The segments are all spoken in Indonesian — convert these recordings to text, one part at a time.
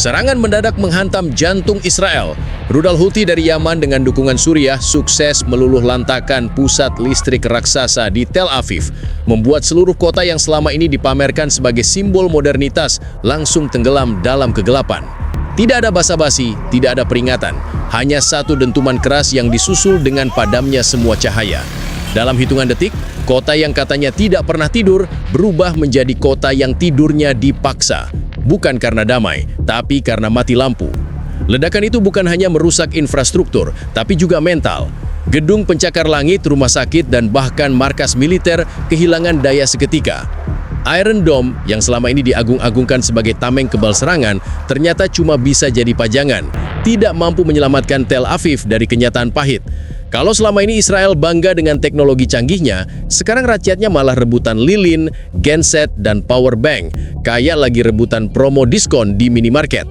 Serangan mendadak menghantam jantung Israel. Rudal Houthi dari Yaman dengan dukungan Suriah sukses meluluh lantakan pusat listrik raksasa di Tel Aviv, membuat seluruh kota yang selama ini dipamerkan sebagai simbol modernitas langsung tenggelam dalam kegelapan. Tidak ada basa-basi, tidak ada peringatan, hanya satu dentuman keras yang disusul dengan padamnya semua cahaya. Dalam hitungan detik, kota yang katanya tidak pernah tidur berubah menjadi kota yang tidurnya dipaksa. Bukan karena damai, tapi karena mati lampu. Ledakan itu bukan hanya merusak infrastruktur, tapi juga mental. Gedung pencakar langit, rumah sakit, dan bahkan markas militer kehilangan daya seketika. Iron Dome yang selama ini diagung-agungkan sebagai tameng kebal serangan ternyata cuma bisa jadi pajangan, tidak mampu menyelamatkan Tel Aviv dari kenyataan pahit. Kalau selama ini Israel bangga dengan teknologi canggihnya, sekarang rakyatnya malah rebutan lilin, genset, dan power bank, kayak lagi rebutan promo diskon di minimarket.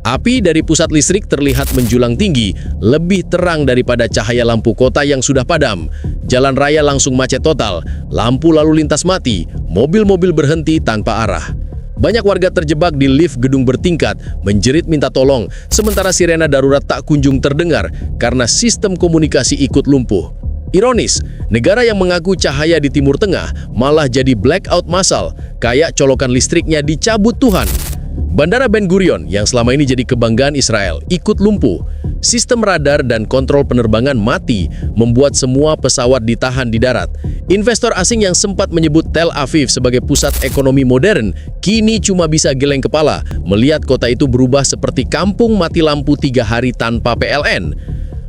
Api dari pusat listrik terlihat menjulang tinggi, lebih terang daripada cahaya lampu kota yang sudah padam. Jalan raya langsung macet total, lampu lalu lintas mati, mobil-mobil berhenti tanpa arah. Banyak warga terjebak di lift gedung bertingkat, menjerit minta tolong, sementara sirena darurat tak kunjung terdengar karena sistem komunikasi ikut lumpuh. Ironis, negara yang mengaku cahaya di Timur Tengah malah jadi blackout massal, kayak colokan listriknya dicabut Tuhan. Bandara Ben Gurion yang selama ini jadi kebanggaan Israel ikut lumpuh. Sistem radar dan kontrol penerbangan mati, membuat semua pesawat ditahan di darat. Investor asing yang sempat menyebut Tel Aviv sebagai pusat ekonomi modern, kini cuma bisa geleng kepala melihat kota itu berubah seperti kampung mati lampu 3 hari tanpa PLN.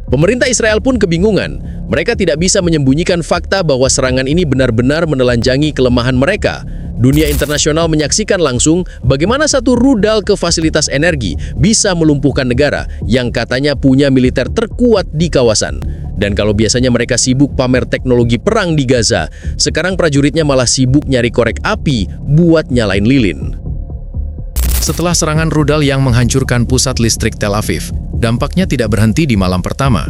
Pemerintah Israel pun kebingungan. Mereka tidak bisa menyembunyikan fakta bahwa serangan ini benar-benar menelanjangi kelemahan mereka. Dunia internasional menyaksikan langsung bagaimana satu rudal ke fasilitas energi bisa melumpuhkan negara yang katanya punya militer terkuat di kawasan. Dan kalau biasanya mereka sibuk pamer teknologi perang di Gaza, sekarang prajuritnya malah sibuk nyari korek api buat nyalain lilin. Setelah serangan rudal yang menghancurkan pusat listrik Tel Aviv, dampaknya tidak berhenti di malam pertama.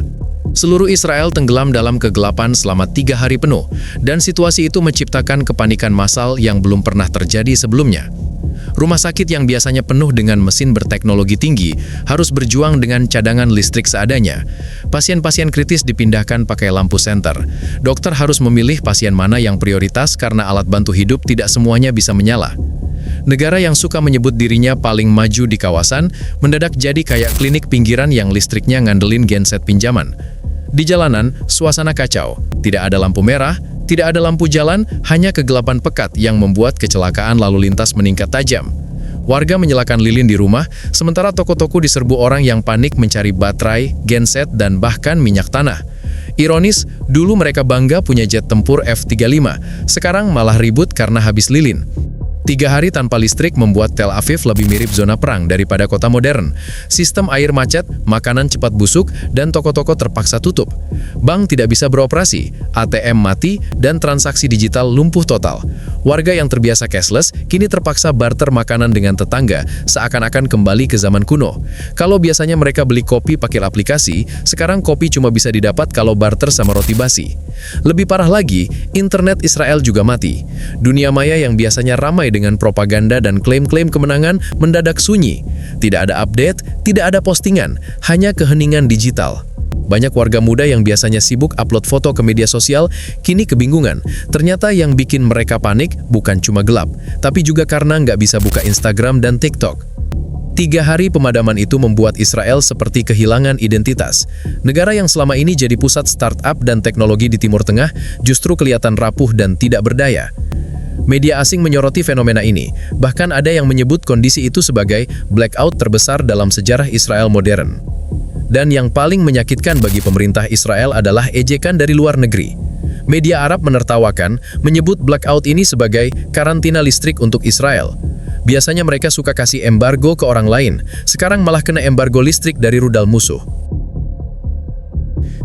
Seluruh Israel tenggelam dalam kegelapan selama 3 hari penuh, dan situasi itu menciptakan kepanikan massal yang belum pernah terjadi sebelumnya. Rumah sakit yang biasanya penuh dengan mesin berteknologi tinggi harus berjuang dengan cadangan listrik seadanya. Pasien-pasien kritis dipindahkan pakai lampu senter. Dokter harus memilih pasien mana yang prioritas karena alat bantu hidup tidak semuanya bisa menyala. Negara yang suka menyebut dirinya paling maju di kawasan mendadak jadi kayak klinik pinggiran yang listriknya ngandelin genset pinjaman. Di jalanan, suasana kacau. Tidak ada lampu merah, tidak ada lampu jalan, hanya kegelapan pekat yang membuat kecelakaan lalu lintas meningkat tajam. Warga menyalakan lilin di rumah, sementara toko-toko diserbu orang yang panik mencari baterai, genset, dan bahkan minyak tanah. Ironis, dulu mereka bangga punya jet tempur F-35, sekarang malah ribut karena habis lilin. 3 hari tanpa listrik membuat Tel Aviv lebih mirip zona perang daripada kota modern. Sistem air macet, makanan cepat busuk, dan toko-toko terpaksa tutup. Bank tidak bisa beroperasi, ATM mati, dan transaksi digital lumpuh total. Warga yang terbiasa cashless kini terpaksa barter makanan dengan tetangga, seakan-akan kembali ke zaman kuno. Kalau biasanya mereka beli kopi pakai aplikasi, sekarang kopi cuma bisa didapat kalau barter sama roti basi. Lebih parah lagi, internet Israel juga mati. Dunia maya yang biasanya ramai dengan propaganda dan klaim-klaim kemenangan mendadak sunyi. Tidak ada update, tidak ada postingan, hanya keheningan digital. Banyak warga muda yang biasanya sibuk upload foto ke media sosial kini kebingungan. Ternyata yang bikin mereka panik bukan cuma gelap, tapi juga karena nggak bisa buka Instagram dan TikTok. 3 hari pemadaman itu membuat Israel seperti kehilangan identitas. Negara yang selama ini jadi pusat startup dan teknologi di Timur Tengah justru kelihatan rapuh dan tidak berdaya. Media asing menyoroti fenomena ini, bahkan ada yang menyebut kondisi itu sebagai blackout terbesar dalam sejarah Israel modern. Dan yang paling menyakitkan bagi pemerintah Israel adalah ejekan dari luar negeri. Media Arab menertawakan, menyebut blackout ini sebagai karantina listrik untuk Israel. Biasanya mereka suka kasih embargo ke orang lain, sekarang malah kena embargo listrik dari rudal musuh.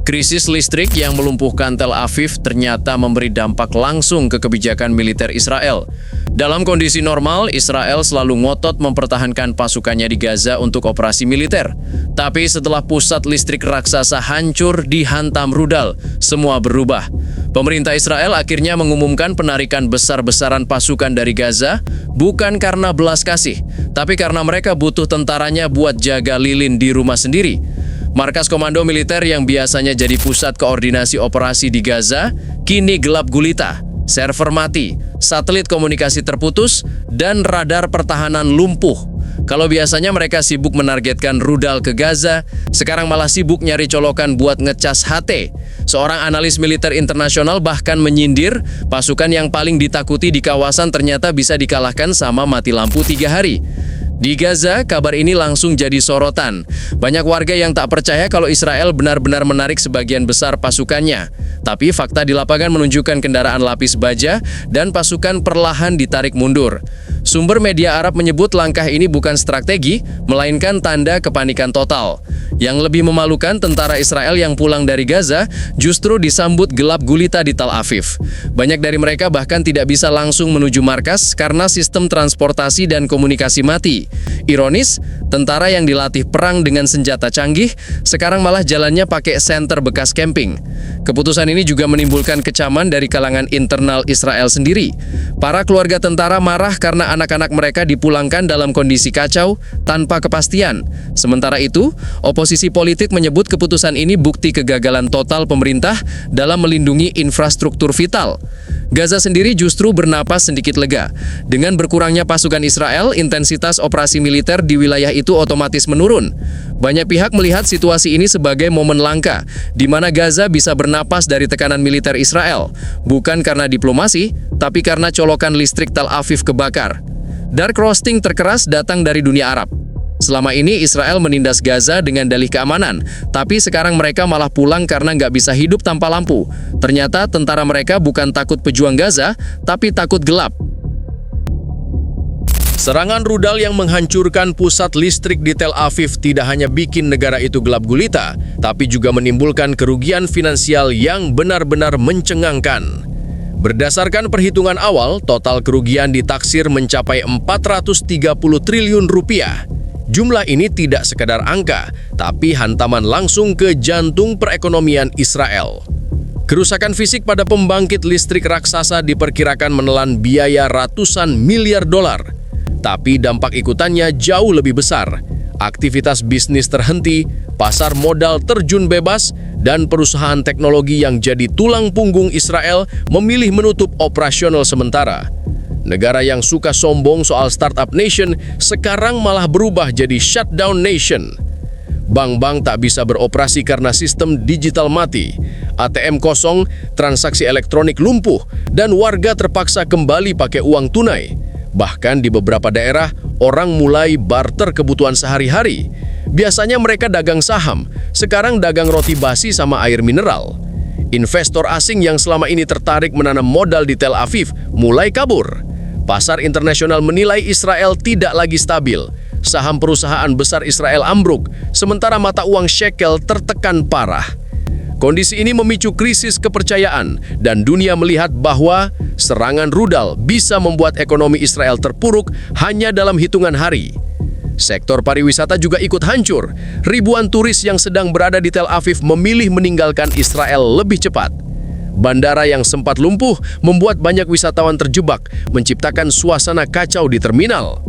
Krisis listrik yang melumpuhkan Tel Aviv ternyata memberi dampak langsung ke kebijakan militer Israel. Dalam kondisi normal, Israel selalu ngotot mempertahankan pasukannya di Gaza untuk operasi militer. Tapi setelah pusat listrik raksasa hancur dihantam rudal, semua berubah. Pemerintah Israel akhirnya mengumumkan penarikan besar-besaran pasukan dari Gaza, bukan karena belas kasih, tapi karena mereka butuh tentaranya buat jaga lilin di rumah sendiri. Markas komando militer yang biasanya jadi pusat koordinasi operasi di Gaza kini gelap gulita, server mati, satelit komunikasi terputus, dan radar pertahanan lumpuh. Kalau biasanya mereka sibuk menargetkan rudal ke Gaza, sekarang malah sibuk nyari colokan buat ngecas HT. Seorang analis militer internasional bahkan menyindir pasukan yang paling ditakuti di kawasan ternyata bisa dikalahkan sama mati lampu 3 hari. Di Gaza, kabar ini langsung jadi sorotan. Banyak warga yang tak percaya kalau Israel benar-benar menarik sebagian besar pasukannya. Tapi fakta di lapangan menunjukkan kendaraan lapis baja dan pasukan perlahan ditarik mundur. Sumber media Arab menyebut langkah ini bukan strategi, melainkan tanda kepanikan total. Yang lebih memalukan, tentara Israel yang pulang dari Gaza justru disambut gelap gulita di Tel Aviv. Banyak dari mereka bahkan tidak bisa langsung menuju markas karena sistem transportasi dan komunikasi mati. Ironis, tentara yang dilatih perang dengan senjata canggih sekarang malah jalannya pakai senter bekas camping. Keputusan ini juga menimbulkan kecaman dari kalangan internal Israel sendiri. Para keluarga tentara marah karena anak-anak mereka dipulangkan dalam kondisi kacau tanpa kepastian. Sementara itu, oposisi politik menyebut keputusan ini bukti kegagalan total pemerintah dalam melindungi infrastruktur vital. Gaza sendiri justru bernapas sedikit lega. Dengan berkurangnya pasukan Israel, intensitas operasi militer di wilayah itu otomatis menurun. Banyak pihak melihat situasi ini sebagai momen langka, di mana Gaza bisa bernapas dari tekanan militer Israel, bukan karena diplomasi, tapi karena colokan listrik Tel Aviv kebakar. Dark roasting terkeras datang dari dunia Arab. Selama ini Israel menindas Gaza dengan dalih keamanan, tapi sekarang mereka malah pulang karena nggak bisa hidup tanpa lampu. Ternyata tentara mereka bukan takut pejuang Gaza, tapi takut gelap. Serangan rudal yang menghancurkan pusat listrik di Tel Aviv tidak hanya bikin negara itu gelap gulita, tapi juga menimbulkan kerugian finansial yang benar-benar mencengangkan. Berdasarkan perhitungan awal, total kerugian ditaksir mencapai 430 triliun rupiah. Jumlah ini tidak sekedar angka, tapi hantaman langsung ke jantung perekonomian Israel. Kerusakan fisik pada pembangkit listrik raksasa diperkirakan menelan biaya ratusan miliar dolar. Tapi dampak ikutannya jauh lebih besar. Aktivitas bisnis terhenti, pasar modal terjun bebas, dan perusahaan teknologi yang jadi tulang punggung Israel memilih menutup operasional sementara. Negara yang suka sombong soal startup nation sekarang malah berubah jadi shutdown nation. Bank-bank tak bisa beroperasi karena sistem digital mati, ATM kosong, transaksi elektronik lumpuh, dan warga terpaksa kembali pakai uang tunai. Bahkan di beberapa daerah, orang mulai barter kebutuhan sehari-hari. Biasanya mereka dagang saham, sekarang dagang roti basi sama air mineral. Investor asing yang selama ini tertarik menanam modal di Tel Aviv mulai kabur. Pasar internasional menilai Israel tidak lagi stabil. Saham perusahaan besar Israel ambruk, sementara mata uang shekel tertekan parah. Kondisi ini memicu krisis kepercayaan, dan dunia melihat bahwa serangan rudal bisa membuat ekonomi Israel terpuruk hanya dalam hitungan hari. Sektor pariwisata juga ikut hancur. Ribuan turis yang sedang berada di Tel Aviv memilih meninggalkan Israel lebih cepat. Bandara yang sempat lumpuh membuat banyak wisatawan terjebak, menciptakan suasana kacau di terminal.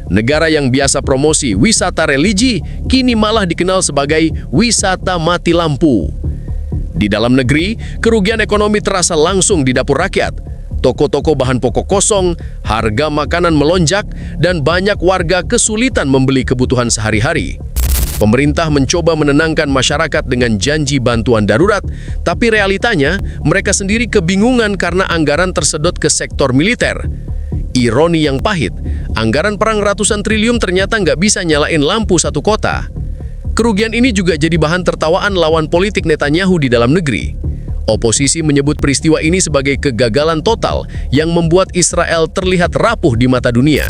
Negara yang biasa promosi wisata religi, kini malah dikenal sebagai wisata mati lampu. Di dalam negeri, kerugian ekonomi terasa langsung di dapur rakyat. Toko-toko bahan pokok kosong, harga makanan melonjak, dan banyak warga kesulitan membeli kebutuhan sehari-hari. Pemerintah mencoba menenangkan masyarakat dengan janji bantuan darurat, tapi realitanya mereka sendiri kebingungan karena anggaran tersedot ke sektor militer. Ironi yang pahit, anggaran perang ratusan triliun ternyata nggak bisa nyalain lampu satu kota. Kerugian ini juga jadi bahan tertawaan lawan politik Netanyahu di dalam negeri. Oposisi menyebut peristiwa ini sebagai kegagalan total yang membuat Israel terlihat rapuh di mata dunia.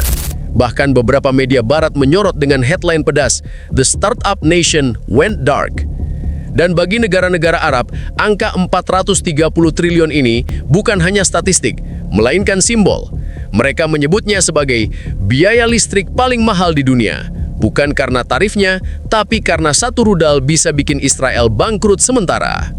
Bahkan beberapa media barat menyorot dengan headline pedas, "The Startup Nation Went Dark." Dan bagi negara-negara Arab, angka 430 triliun ini bukan hanya statistik, melainkan simbol. Mereka menyebutnya sebagai biaya listrik paling mahal di dunia. Bukan karena tarifnya, tapi karena satu rudal bisa bikin Israel bangkrut sementara.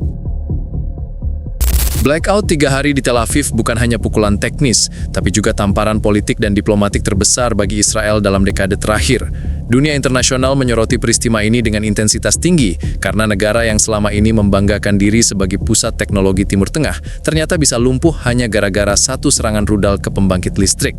Blackout 3 hari di Tel Aviv bukan hanya pukulan teknis, tapi juga tamparan politik dan diplomatik terbesar bagi Israel dalam dekade terakhir. Dunia internasional menyoroti peristiwa ini dengan intensitas tinggi karena negara yang selama ini membanggakan diri sebagai pusat teknologi Timur Tengah ternyata bisa lumpuh hanya gara-gara satu serangan rudal ke pembangkit listrik.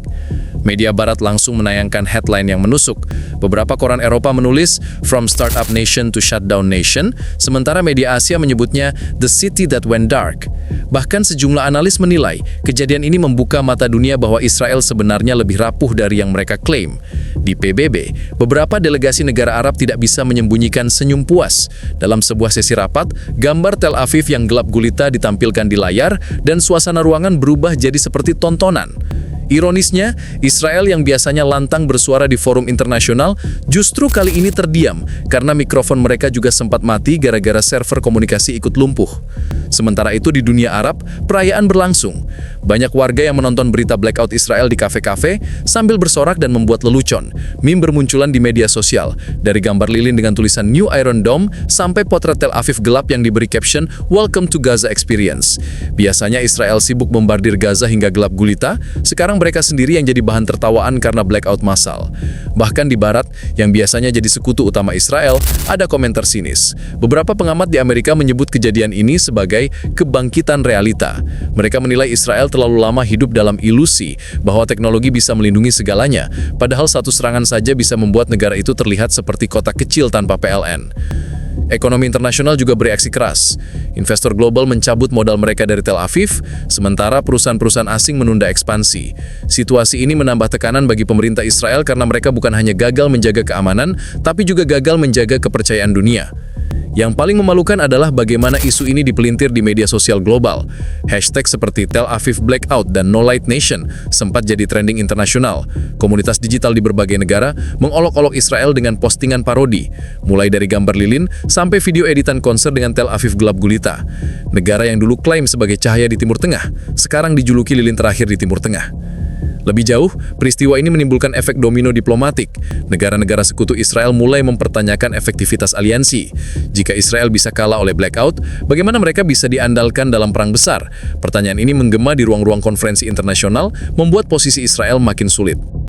Media Barat langsung menayangkan headline yang menusuk. Beberapa koran Eropa menulis "From Startup Nation to Shutdown Nation", sementara media Asia menyebutnya "The City That Went Dark". Bahkan sejumlah analis menilai kejadian ini membuka mata dunia bahwa Israel sebenarnya lebih rapuh dari yang mereka klaim. Di PBB, beberapa delegasi negara Arab tidak bisa menyembunyikan senyum puas. Dalam sebuah sesi rapat, gambar Tel Aviv yang gelap gulita ditampilkan di layar dan suasana ruangan berubah jadi seperti tontonan. Ironisnya, Israel yang biasanya lantang bersuara di forum internasional justru kali ini terdiam karena mikrofon mereka juga sempat mati gara-gara server komunikasi ikut lumpuh. Sementara itu di dunia Arab, perayaan berlangsung. Banyak warga yang menonton berita blackout Israel di kafe-kafe sambil bersorak dan membuat lelucon. Meme bermunculan di media sosial, dari gambar lilin dengan tulisan New Iron Dome sampai potret Tel Aviv gelap yang diberi caption Welcome to Gaza Experience. Biasanya Israel sibuk bombardir Gaza hingga gelap gulita, sekarang mereka sendiri yang jadi bahan tertawaan karena blackout massal. Bahkan di Barat, yang biasanya jadi sekutu utama Israel, ada komentar sinis. Beberapa pengamat di Amerika menyebut kejadian ini sebagai kebangkitan realita. Mereka menilai Israel terlalu lama hidup dalam ilusi bahwa teknologi bisa melindungi segalanya, padahal satu serangan saja bisa membuat negara itu terlihat seperti kota kecil tanpa PLN. Ekonomi internasional juga bereaksi keras. Investor global mencabut modal mereka dari Tel Aviv, sementara perusahaan-perusahaan asing menunda ekspansi. Situasi ini menambah tekanan bagi pemerintah Israel karena mereka bukan hanya gagal menjaga keamanan, tapi juga gagal menjaga kepercayaan dunia. Yang paling memalukan adalah bagaimana isu ini dipelintir di media sosial global. Hashtag seperti Tel Aviv Blackout dan No Light Nation sempat jadi trending internasional. Komunitas digital di berbagai negara mengolok-olok Israel dengan postingan parodi, mulai dari gambar lilin sampai video editan konser dengan Tel Aviv gelap gulita. Negara yang dulu klaim sebagai cahaya di Timur Tengah, sekarang dijuluki lilin terakhir di Timur Tengah. Lebih jauh, peristiwa ini menimbulkan efek domino diplomatik. Negara-negara sekutu Israel mulai mempertanyakan efektivitas aliansi. Jika Israel bisa kalah oleh blackout, bagaimana mereka bisa diandalkan dalam perang besar? Pertanyaan ini menggema di ruang-ruang konferensi internasional, membuat posisi Israel makin sulit.